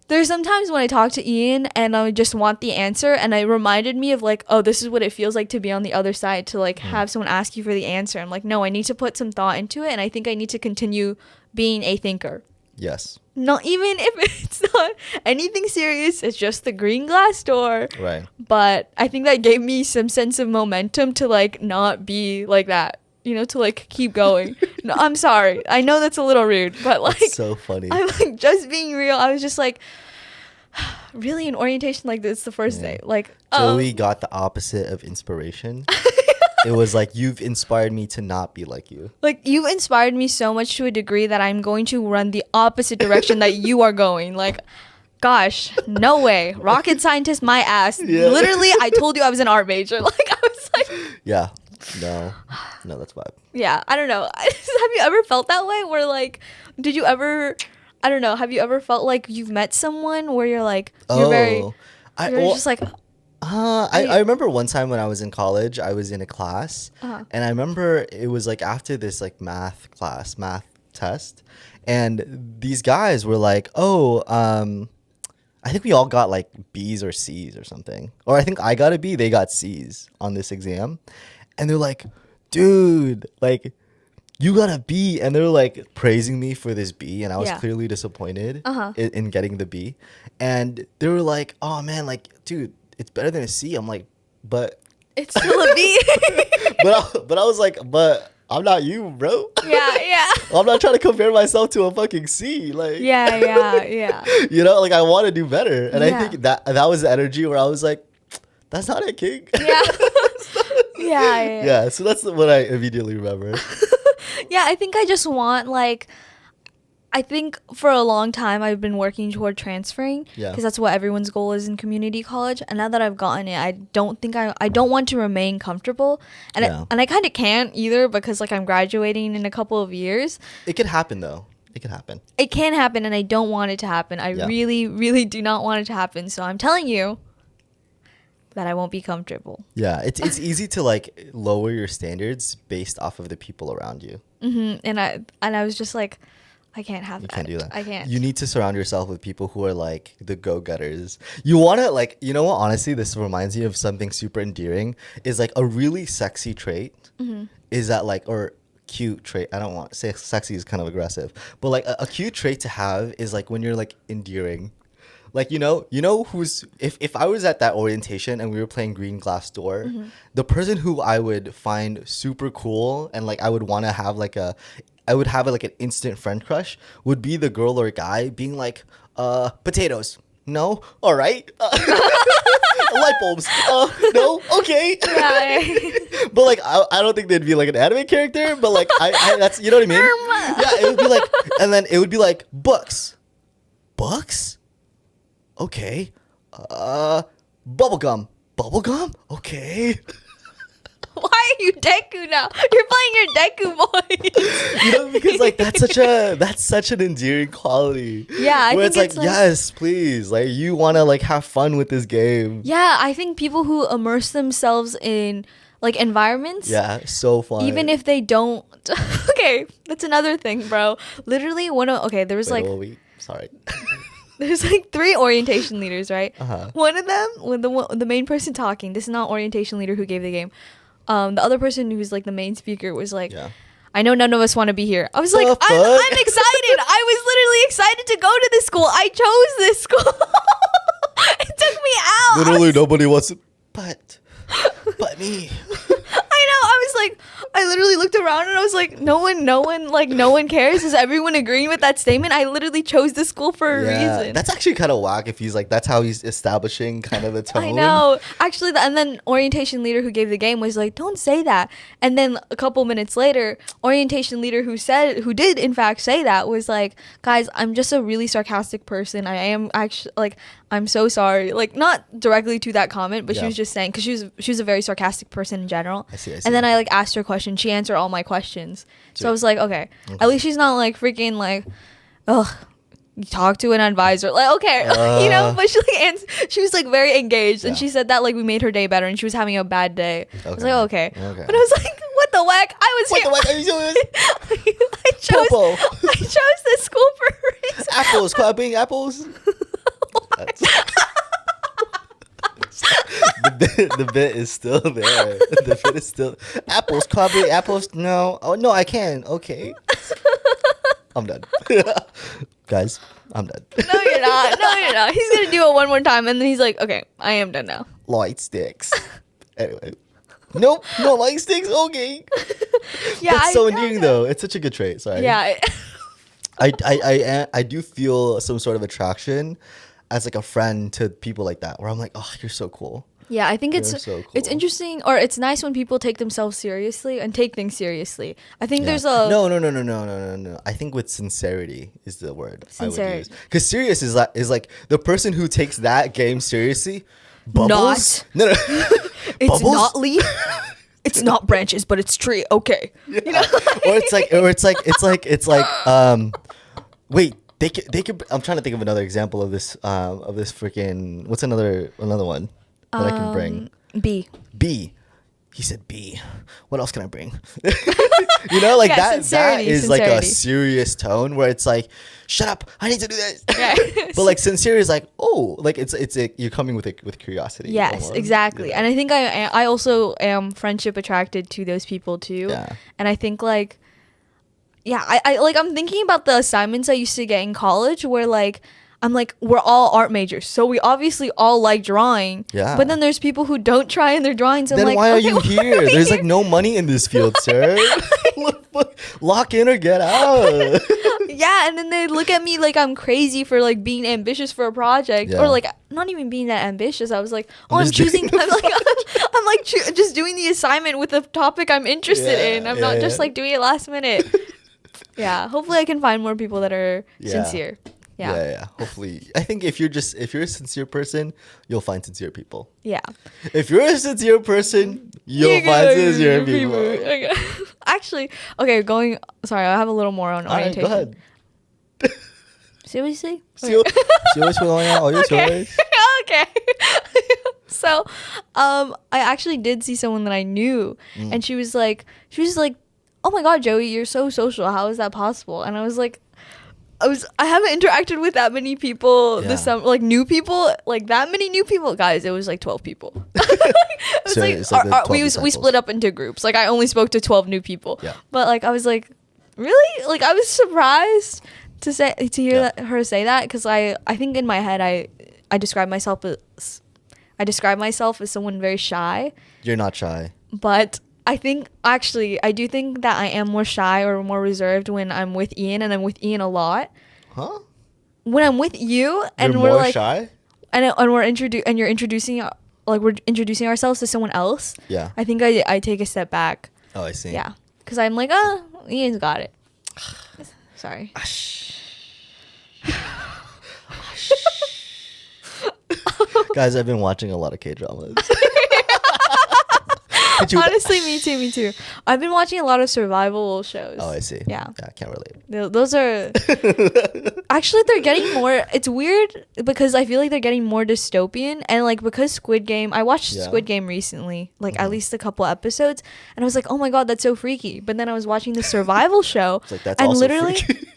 there's sometimes when I talk to Ian and I just want the answer and it reminded me of like, oh, this is what it feels like to be on the other side, to like have someone ask you for the answer. I'm like, no, I need to put some thought into it and I think I need to continue being a thinker. Yes. Not even if it's not anything serious, it's just the green glass door. Right. But I think that gave me some sense of momentum to like not be like that, you know, to like keep going. No, I'm sorry. I know that's a little rude, but like, that's so funny. I'm like just being real. I was just like, really, in orientation like this the first day. Like, Joey got the opposite of inspiration. It was like, you've inspired me to not be like you. Like, you've inspired me so much to a degree that I'm going to run the opposite direction that you are going. Like, gosh, no way. Rocket scientist, my ass. Yeah. Literally, I told you I was an art major. Like, I was like... Yeah. No, that's vibe. Yeah, I don't know. Have you ever felt that way? Where, like, did you ever... I don't know. Have you ever felt like you've met someone where you're like... You're just like... I remember one time when I was in college, I was in a class, and I remember it was like after this like math test, and these guys were like, oh, I think we all got like B's or C's or something, or I think I got a B, they got C's on this exam, and they're like, dude, like, you got a B, and they're like praising me for this B, and I was clearly disappointed in getting the B, and they were like, oh man, like, dude, it's better than a C. I'm like, but it's still a B. but I was like, but I'm not you, bro. Yeah. I'm not trying to compare myself to a fucking C. Like, yeah. You know, like I want to do better, and I think that was the energy where I was like, that's not it, King. Yeah. Yeah. Yeah, so that's what I immediately remember. Yeah, I think I just want like I think for a long time I've been working toward transferring Yeah. because that's what everyone's goal is in community college. And now that I've gotten it, I don't think I don't want to remain comfortable, and Yeah. I kind of can't either because like I'm graduating in a couple of years. It could happen though. It could happen. It can happen, and I don't want it to happen. I Yeah. really do not want it to happen. So I'm telling you that I won't be comfortable. Yeah, it's easy to like lower your standards based off of the people around you. And I was just like, I can't have You that. can't do that. I can't. You need to surround yourself with people who are like the go-getters. You want to like, you know what? Honestly, this reminds me of something super endearing. Is like a really sexy trait. Is that like or cute trait? I don't want say sexy is kind of aggressive, but like a cute trait to have is like when you're like endearing. Like you know who's if I was at that orientation and we were playing Green Glass Door, the person who I would find super cool and like I would want to have like I would have like an instant friend crush would be the girl or guy being like, potatoes. No? All right. Light bulbs. No? Okay. Yeah. But like, I don't think they'd be like an anime character, but like, I that's, you know what I mean? Yeah, it would be like, and then it would be like, books. Books? Okay. Bubblegum. Bubblegum? Okay. Why are you Deku now? You're playing your Deku voice. You know, because like that's such an endearing quality. Yeah, I where think it's like, yes, please, like you want to like have fun with this game. Yeah, I think people who immerse themselves in like environments, Yeah, so fun. even if they don't. Okay, that's another thing, bro. Literally, there was Wait, like wait, sorry. there's like 3 orientation leaders, right? Uh-huh. One of them, when the main person talking, this is not orientation leader who gave the game. The other person who's like the main speaker was like, Yeah. I know none of us want to be here. I was like, fuck? I'm excited. I was literally excited to go to this school. I chose this school. It took me out. Literally nobody wants to, but me. I know. I was like, I literally looked around and I was like, no one cares. Is everyone agreeing with that statement? I literally chose this school for a reason. That's actually kind of whack if he's like, that's how he's establishing kind of the tone. I know. Actually, and then orientation leader who gave the game was like, don't say that. And then a couple minutes later, orientation leader who did in fact say that was like, guys, I'm just a really sarcastic person. I am actually like, I'm so sorry. Like not directly to that comment, but she was just saying, because she was a very sarcastic person in general. I see. And then I like asked her question. She answered all my questions. So I was like, okay, at least she's not like freaking like, ugh, you talk to an advisor. Like, okay, you know, but she like she was like very engaged, and she said that like we made her day better, and she was having a bad day. I was like, okay. But I was like, what the whack? I was What here. the whack are you doing? I chose this school for a reason. Apples, clapping apples. The bit is still there. The bit is still apples, clapping apples. No, oh no, I can. Okay, I'm done, guys. I'm done. No, you're not. No, you're not. He's gonna do it one more time, and then he's like, okay, I am done now. Light sticks. Anyway, nope, no light sticks. Okay. Yeah, That's so endearing though. It's such a good trait. Sorry. Yeah. I do feel some sort of attraction as like a friend to people like that, where I'm like, oh, you're so cool. Yeah, I think You're it's so cool. it's interesting, or it's nice when people take themselves seriously and take things seriously. I think there's a no. I think with sincerity is the word I would Sincerity. use. Because serious is like the person who takes that game seriously. Bubbles? Not. No. It's Bubbles? not leaf. It's not branches, but it's tree. Okay. Yeah. Or it's like wait, they could I'm trying to think of another example of this freaking what's another one that I can bring. B. He said B. What else can I bring? You know, like Yeah, that sincerity, is like a sincerity. serious tone where it's like, shut up, I need to do this. Yeah. But like sincere is like, oh, like it's you're coming with curiosity. Yes, almost, exactly. you know? And I think I also am friendship attracted to those people too. Yeah. And I think like, yeah, I like I'm thinking about the assignments I used to get in college where like I'm like, we're all art majors, so we obviously all like drawing. Yeah. But then there's people who don't try in their drawings. I'm Then like, why are okay, you here? There's like no money in this field, sir. Lock in or get out. Yeah, and then they look at me like I'm crazy for like being ambitious for a project, Yeah. or like not even being that ambitious. I was like, oh, I'm just doing choosing. I'm like, just doing the assignment with a topic I'm interested in. I'm not just like doing it last minute. Yeah, hopefully I can find more people that are sincere. Yeah. Hopefully, I think if you're a sincere person, you'll find sincere people. Yeah. If you're a sincere person, you'll find sincere people. Okay. Actually, okay, sorry, I have a little more on orientation. All right, go ahead. Seriously? See what's going on? All your stories. Okay. So, I actually did see someone that I knew, and she was like, "Oh my God, Joey, you're so social. How is that possible?" And I was like, I haven't interacted with that many people this summer, like new people, like that many new people. Guys, it was like 12 people. We split up into groups. Like I only spoke to 12 new people. Yeah. But like I was like, really? Like I was surprised to hear her say that, because I think in my head I describe myself as someone very shy. You're not shy. But I do think that I am more shy or more reserved when I'm with Ian, and I'm with Ian a lot. Huh? When I'm with you and You're we're more like shy? and we're introducing ourselves to someone else. Yeah. I think I take a step back. Oh, I see. Yeah. Cuz I'm like, "Oh, Ian's got it." Sorry. Guys, I've been watching a lot of K-dramas. Honestly, me too. I've been watching a lot of survival shows. Oh, I see. Yeah. I can't relate. Those are actually, they're getting more. It's weird because I feel like they're getting more dystopian, and like because Squid Game, I watched Squid Game recently, like at least a couple episodes, and I was like, oh my God, that's so freaky. But then I was watching the survival show, It's like, that's and also literally, freaky.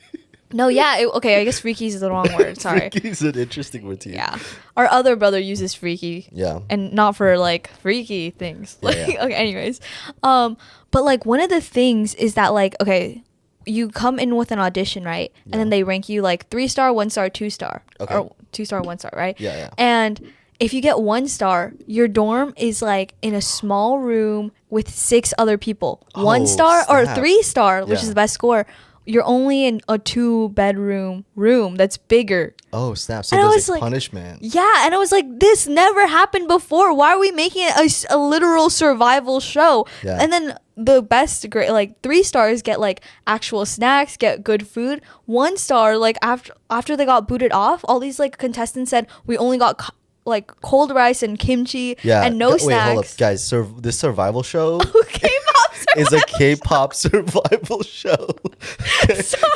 no, yeah, okay, I guess freaky is the wrong word. Sorry. Freaky's an interesting word to use. Yeah, our other brother uses freaky. Yeah. And not for like freaky things. Yeah, Like okay, anyways, but like one of the things is that like, okay, you come in with an audition, right? Yeah. And then they rank you like 3-star, 1-star, 2-star, Okay. or 2-star, 1-star, right? Yeah. And if you get 1-star, your dorm is like in a small room with 6 other people. Oh, 1-star or snap. 3-star, which Yeah. is the best score, you're only in a 2-bedroom room that's bigger. Oh, snap. So And I there's was like like, punishment. Yeah, and I was like, this never happened before. Why are we making it a literal survival show? Yeah. And then the best grade, like 3 stars get like actual snacks, get good food. 1-star, like after they got booted off, all these like contestants said we only got like cold rice and kimchi and no snacks. Wait, hold up, guys. This survival show K-pop is a K-pop survival show.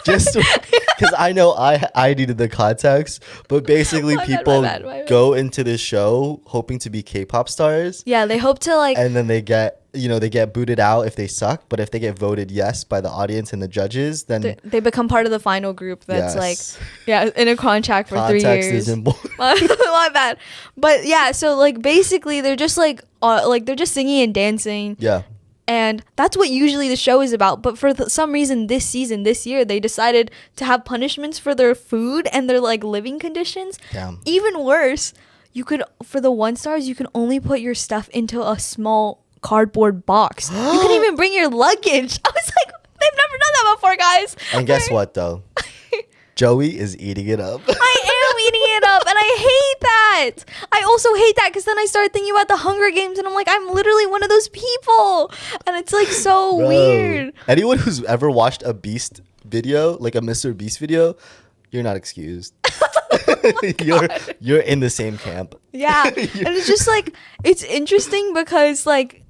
Just because I know I needed the context, but basically My bad, people my bad. go into this show hoping to be K-pop stars, Yeah, they hope to like. and then they get booted out if they suck. But if they get voted yes by the audience and the judges, then They become part of the final group that's Yes. like, in a contract for 3 context years. is important. My bad. But yeah, so like basically they're just like they're just singing and dancing. Yeah. And that's what usually the show is about. But for some reason this year, they decided to have punishments for their food and their like living conditions. Damn. Even worse, for the 1-stars, you can only put your stuff into a small cardboard box. You couldn't even bring your luggage. I was like, they've never done that before, guys. And guess what though? Joey is eating it up. I am eating it up, and I hate that. I also hate that because then I started thinking about the Hunger Games, and I'm like, I'm literally one of those people, and it's like so Bro. weird. Anyone who's ever watched a Beast video, like a Mr. Beast video, you're not excused. You're in the same camp. Yeah, and it's just like it's interesting because like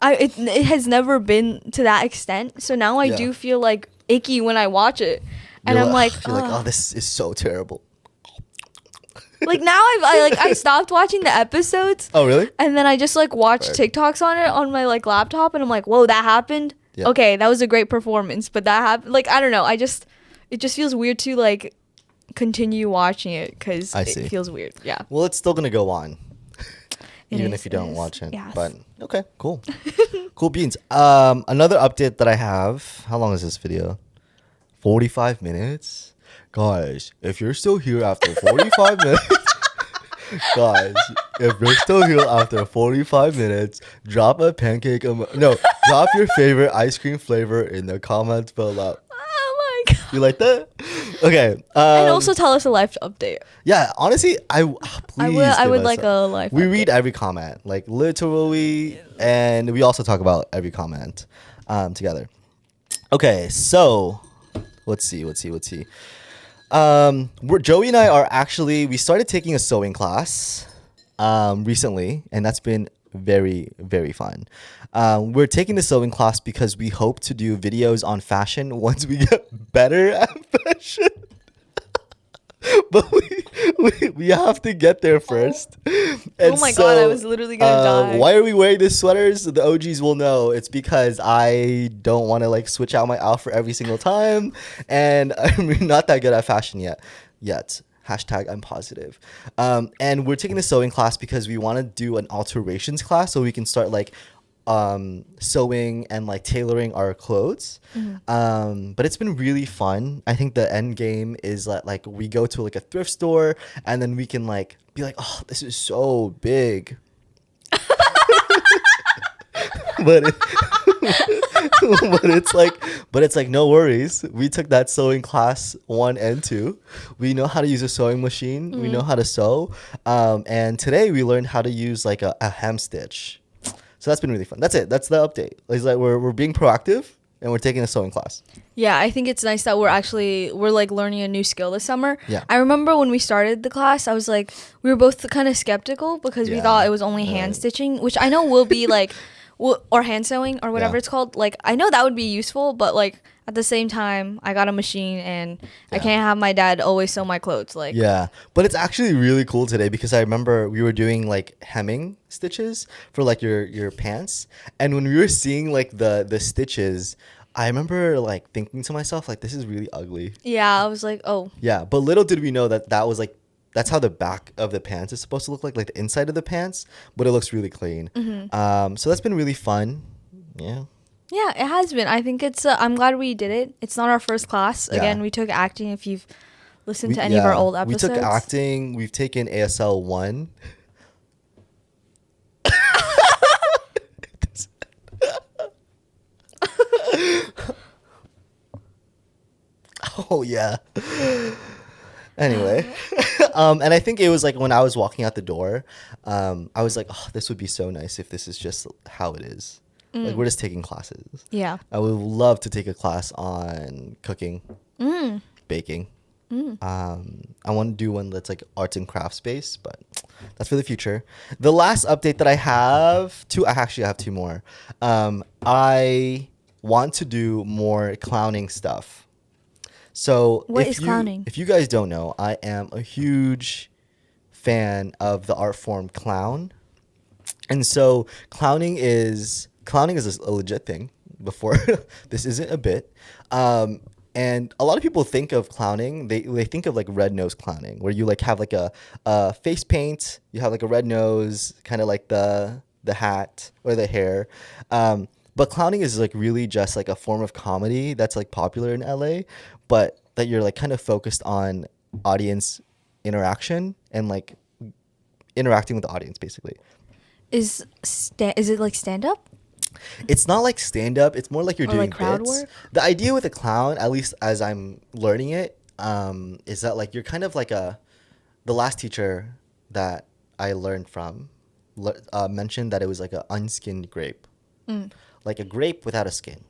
it has never been to that extent, so now I Yeah. do feel like icky when I watch it, and You're I'm like, you're like, "Ugh." oh, this is so terrible. Like now I stopped watching the episodes. Oh, really? And then I just like watch Right. TikToks on it on my like laptop, and I'm like, whoa, that happened. Yeah. Okay, that was a great performance, but that happened. Like I don't know. It just feels weird to like continue watching it because I it see. feels weird. Yeah. Well, it's still gonna go on, even is, if you don't it is. watch it. Yes. But okay, cool, cool beans. Another update that I have. How long is this video? 45 minutes, guys. If you're still here after 45 minutes. Guys, if you're still here after 45 minutes, drop a pancake. Drop your favorite ice cream flavor in the comments below. Oh my god. You like that? Okay. And also tell us a life update. Yeah, honestly, please I give would us like a life We update. read every comment, like literally, and we also talk about every comment together. Okay, so let's see. Joey and I are actually we started taking a sewing class recently, and that's been very very fun. We're taking the sewing class because we hope to do videos on fashion once we get better at fashion. But we have to get there first. And Oh my God, I was literally gonna die. why are we wearing these sweaters? The OGs will know. It's because I don't want to like switch out my outfit every single time, and I'm not that good at fashion yet. Hashtag I'm positive. And we're taking the sewing class because we want to do an alterations class so we can start like sewing and like tailoring our clothes. But it's been really fun. I think the end game is that like we go to like a thrift store and then we can like be like, oh, this is so big. but it, but it's like no worries. We took that sewing class 1 and 2. We know how to use a sewing machine. We know how to sew. And today we learned how to use like a hem stitch. So that's been really fun. That's it. That's the update. It's like we're being proactive and we're taking a sewing class. Yeah, I think it's nice that we're like learning a new skill this summer. Yeah. I remember when we started the class, I was like, we were both kind of skeptical because we Yeah. thought it was only hand stitching, which I know will be like, or hand sewing or whatever Yeah. it's called. Like, I know that would be useful, but like at the same time, I got a machine and I Yeah. can't have my dad always sew my clothes. Like, Yeah, but it's actually really cool today because I remember we were doing like hemming stitches for like your pants, and when we were seeing like the stitches, I remember like thinking to myself like this is really ugly. yeah, I was like, oh, Yeah, but little did we know that was like that's how the back of the pants is supposed to look like the inside of the pants, but it looks really clean. So that's been really fun. Yeah. yeah, it has been. I think it's. I'm glad we did it. It's not our first class. Yeah. Again, we took acting. If you've listened to any of our old episodes, We took acting. We've taken ASL 1. Oh yeah. Anyway, and I think it was like when I was walking out the door, I was like, oh, this would be so nice if this is just how it is. Like we're just taking classes. Yeah. I would love to take a class on cooking, baking. I want to do one that's like arts and crafts based, but that's for the future. The last update that I have, I actually have 2 more. I want to do more clowning stuff. So What is clowning? If you guys don't know, I am a huge fan of the art form clown. And so clowning is a legit thing before this isn't a bit. And a lot of people think of clowning, they think of like red nose clowning, where you like have like a face paint, you have like a red nose, kind of like the hat or the hair. But clowning is like really just like a form of comedy that's like popular in LA, but that you're like kind of focused on audience interaction and like interacting with the audience basically. Is it like stand up? It's not like stand up. It's more like you're Or doing like crowd bits. work? The idea with a clown, at least as I'm learning it, is that like you're kind of like the last teacher that I learned from mentioned that it was like an unskinned grape, like a grape without a skin.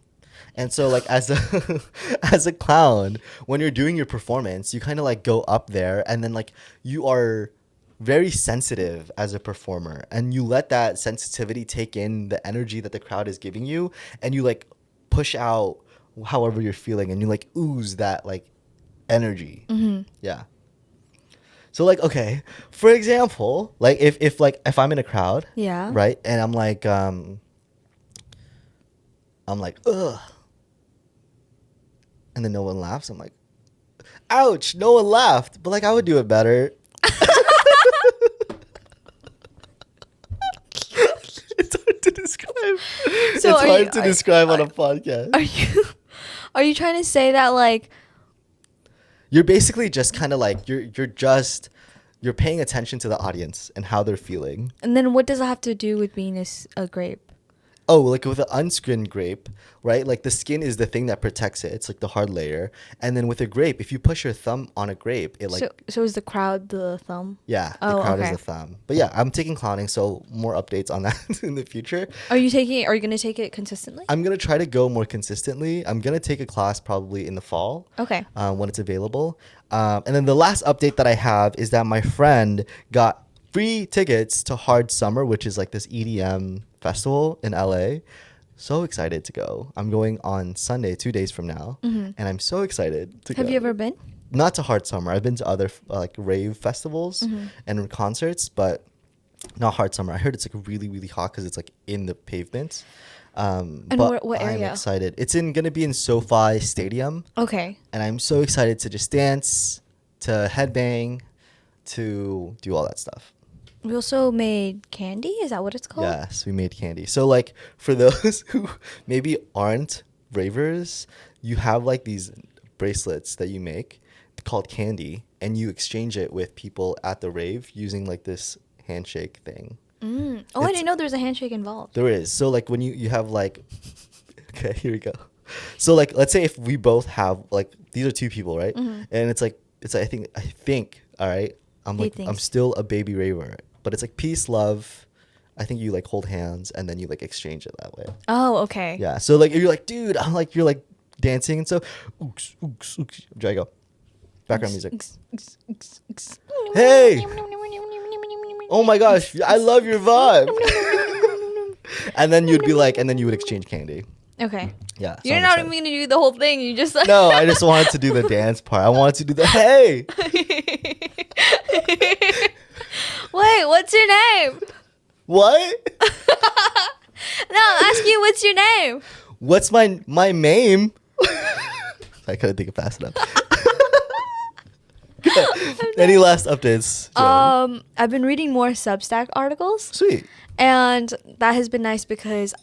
And so like as a as a clown, when you're doing your performance, you kind of like go up there and then like you are very sensitive as a performer and you let that sensitivity take in the energy that the crowd is giving you and you like push out however you're feeling and you like ooze that like energy. Yeah. So like okay, for example, like if I'm in a crowd, Yeah. right, and I'm like ugh, and then no one laughs, I'm like ouch, no one laughed, but like I would do it better. It's hard to describe. So it's are hard you- to are- describe on a podcast. Are you trying to say that like You're basically just kind of like you're paying attention to the audience and how they're feeling. and then what does that have to do with being a grape? Oh, like with an unskinned grape, right? Like the skin is the thing that protects it. It's like the hard layer. And then with a grape, if you push your thumb on a grape, it like So is the crowd the thumb? yeah, the Oh, crowd is okay. the thumb. But yeah, I'm taking clowning, so more updates on that in the future. Are you gonna take it consistently? I'm gonna try to go more consistently. I'm gonna take a class probably in the fall. Okay. When it's available. And then the last update that I have is that my friend got free tickets to Hard Summer, which is like this EDM festival in LA. So excited to go. I'm going on Sunday, 2 days from now, and I'm so excited to go. Have you ever been? Not to Hard Summer. I've been to other like rave festivals and concerts, but not Hard Summer. I heard it's like really, really hot because it's like in the pavement. And But what area? I'm excited. It's gonna be in SoFi Stadium, Okay. and I'm so excited to just dance, to headbang, to do all that stuff. We also made candy. Is that what it's called? Yes, we made candy. So like for those who maybe aren't ravers, you have like these bracelets that you make called candy, and you exchange it with people at the rave using like this handshake thing. Oh, I didn't know there was a handshake involved. There is. So like when you have like okay, here we go. So like let's say if we both have like these are two people, right? And it's I think all right. I'm still a baby raver, but it's like peace, love. I think you like hold hands and then you like exchange it that way. Oh, okay. Yeah. So like you're like, dude, I'm like you're like dancing and so ooks, ooks, ooks. There you go. Background music. Hey! Oh my gosh, I love your vibe. And then you'd be like, and then you would exchange candy. Okay. Yeah. so You're I'm not excited. even gonna do the whole thing. You just like No, I just wanted to do the dance part. I wanted to do the hey. Wait, what's your name? What? No, I'm asking you what's your name? What's my name? I couldn't think of fast enough. Any last updates? Joey? I've been reading more Substack articles. Sweet. And that has been nice because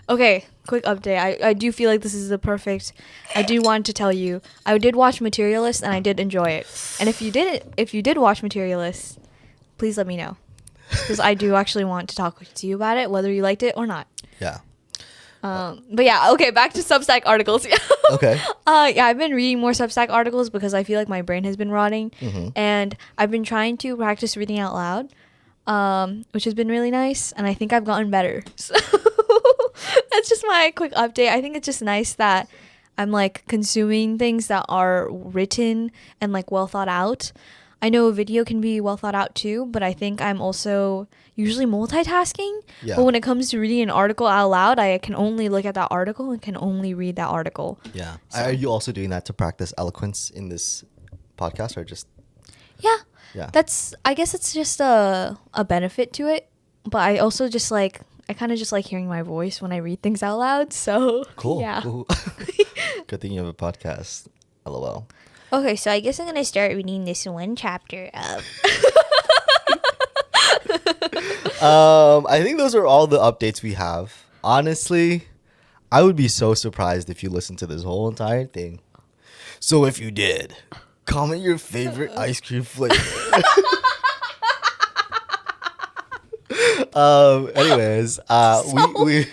okay, quick update. I do feel like this is I do want to tell you, I did watch Materialist and I did enjoy it. And if you did watch Materialist, please let me know. Because I do actually want to talk to you about it, whether you liked it or not. Yeah. But yeah, okay, back to Substack articles. Okay. Yeah, I've been reading more Substack articles because I feel like my brain has been rotting. And I've been trying to practice reading out loud, which has been really nice. And I think I've gotten better. So that's just my quick update. I think it's just nice that I'm like consuming things that are written and like well thought out. I know a video can be well thought out too, but I think I'm also usually multitasking. Yeah. But when it comes to reading an article out loud, I can only look at that article and can only read that article. Yeah. Are you also doing that to practice eloquence in this podcast or just? Yeah. Yeah. I guess it's just a benefit to it. But I also just like, I kind of just like hearing my voice when I read things out loud. So Cool. yeah. Cool. Good thing you have a podcast. LOL. Okay, so I guess I'm gonna start reading this one chapter of. I think those are all the updates we have. Honestly, I would be so surprised if you listened to this whole entire thing. So if you did, comment your favorite ice cream flavor. Anyways, we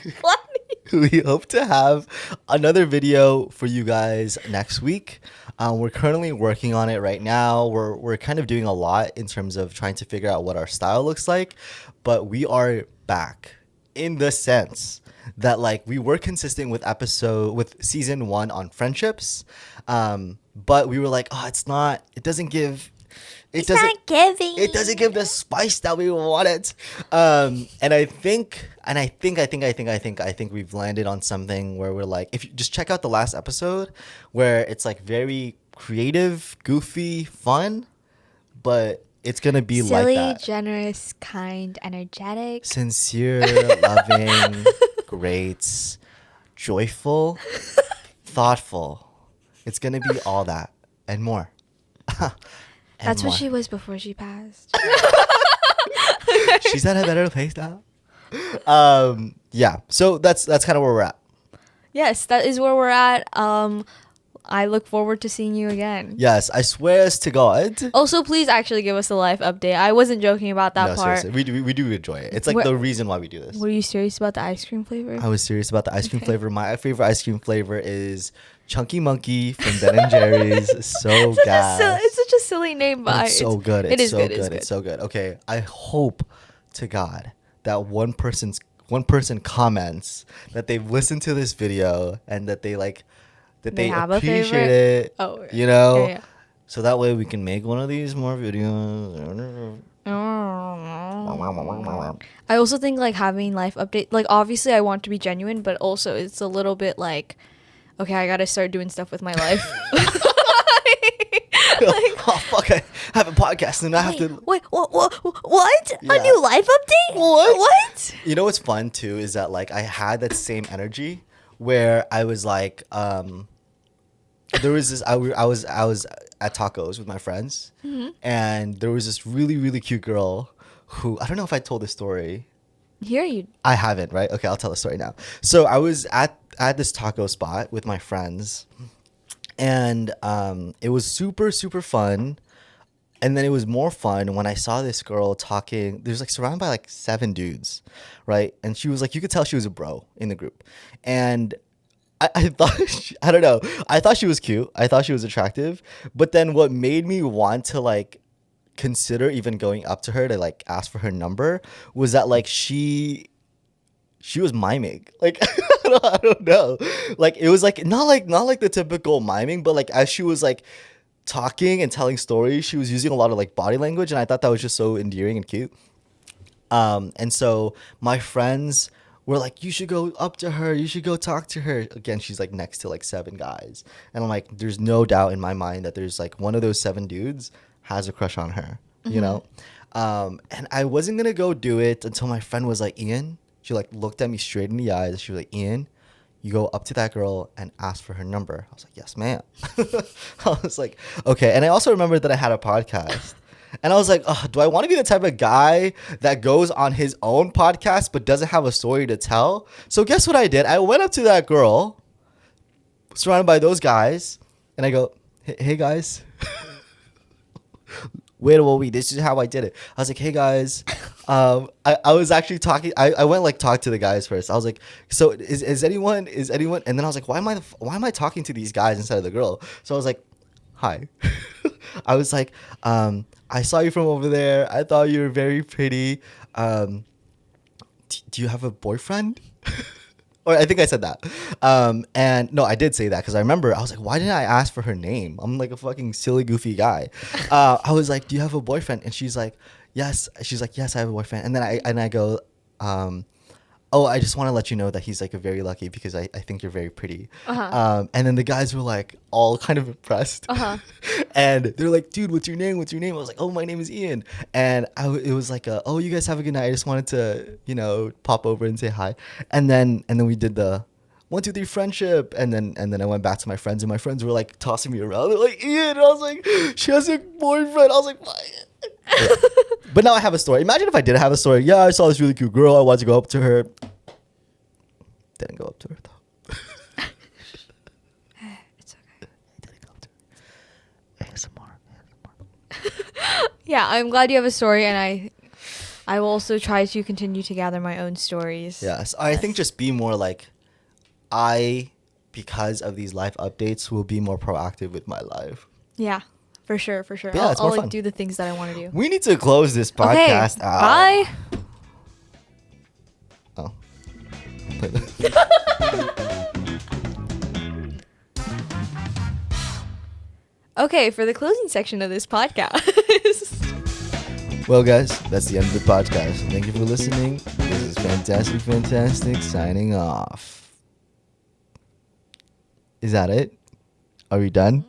we hope to have another video for you guys next week. We're currently working on it right now. We're kind of doing a lot in terms of trying to figure out what our style looks like, but we are back in the sense that like we were consistent with season 1 on friendships, but we were like, oh, it doesn't give the spice that we wanted. And I think we've landed on something where we're like, if you just check out the last episode where it's like very creative, goofy, fun, but it's gonna be silly, like that. generous, kind, energetic, Sincere, loving, great, joyful, thoughtful. It's gonna be all that and more. That's what she was before she passed. She's at a better place now. Yeah. So that's kind of where we're at. Yes, that is where we're at. I look forward to seeing you again. Yes, I swear to God. Also, please actually give us a life update. I wasn't joking about that No, part. seriously, we do enjoy it. It's like Where- the reason why we do this. Were you serious about the ice cream flavor? I was serious about the ice cream Okay. flavor. My favorite ice cream flavor is Chunky Monkey from Ben and Jerry's. So gas. It's such a silly name, but It's so good. It is so good. good. It's so good. Okay, I hope to God that one person comments that they've listened to this video and that they like that They they have a appreciate favorite? it. Oh, you know. yeah. So that way we can make one of these more videos. I also think like having life update, like obviously I want to be genuine, but also it's a little bit like, okay, I gotta start doing stuff with my life. Oh fuck! I have a podcast and I have to. Wait, what? Yeah. A new life update? What? You know what's fun too is that like I had that same energy where I was like, there was this. I was at tacos with my friends, and there was this really cute girl who I don't know if I told the story. Here you. I haven't, right? Okay, I'll tell the story now. So I was at this taco spot with my friends, and it was super fun. And then it was more fun when I saw this girl talking. There's like surrounded by like 7 dudes, right? And she was like, you could tell she was a bro in the group. And I thought, I don't know. I thought she was cute. I thought she was attractive. But then what made me want to like consider even going up to her to like ask for her number was that like she was miming. Like I don't know. Like it was like not like the typical miming, but like as she was like talking and telling stories, she was using a lot of like body language, and I thought that was just so endearing and cute. And so my friends were like, you should go up to her, you should go talk to her. Again, she's like next to like 7 guys, and I'm like, there's no doubt in my mind that there's like one of those 7 dudes has a crush on her, you know. And I wasn't gonna go do it until my friend was like, Ian, she like looked at me straight in the eyes and she was like, Ian, you go up to that girl and ask for her number. I was like, yes, ma'am. I was like, okay. And I also remembered that I had a podcast. And I was like, oh, do I want to be the type of guy that goes on his own podcast but doesn't have a story to tell? So guess what I did? I went up to that girl surrounded by those guys, and I go, hey guys. Wait, this is how I did it. I was like, hey guys, I was actually talking. I went like talk to the guys first. I was like, so is anyone? And then I was like, why am I talking to these guys instead of the girl? So I was like, hi. I was like, I saw you from over there. I thought you were very pretty. Do you have a boyfriend? Or I think I said that. And no, I did say that because I remember I was like, why didn't I ask for her name? I'm like a fucking silly, goofy guy. I was like, do you have a boyfriend? And she's like, yes. She's like, yes, I have a boyfriend. And then I go, oh, I just want to let you know that he's like a very lucky because I think you're very pretty. And then the guys were like all kind of impressed. And they're like, dude, what's your name? What's your name? I was like, oh, my name is Ian. And it was like, oh, you guys have a good night. I just wanted to, pop over and say hi. And then we did the 1, 2, 3 friendship. And then I went back to my friends, and my friends were like tossing me around. They're like, Ian. And I was like, she has a boyfriend. I was like, what? But now I have a story. Imagine if I didn't have a story. Yeah, I saw this really cute girl. I wanted to go up to her. Didn't go up to her though. It's okay. Didn't go up to her. ASMR. Yeah, I'm glad you have a story, and I will also try to continue to gather my own stories. Yes, I think just be more like, because of these life updates, will be more proactive with my life. Yeah, for sure. Yeah, it's I'll more like fun. do the things that I want to do. We need to close this podcast out. Bye. Oh. Okay, for the closing section of this podcast. Well, guys, that's the end of the podcast. Thank you for listening. This is Fantastic signing off. Is that it? Are we done?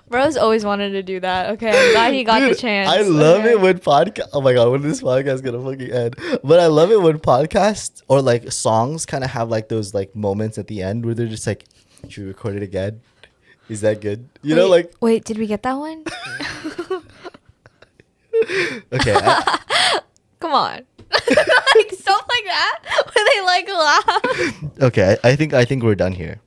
Bro's always wanted to do that. Okay, I'm glad he got Dude, the chance. I love Okay. it when podcast. Oh my god, when this podcast gonna fucking end? But I love it when podcasts or like songs kind of have like those like moments at the end where they're just like, should we record it again? Is that good? You know, like. Wait, did we get that one? Okay. Come on. Like stuff like that where they like laugh. Okay. I think we're done here.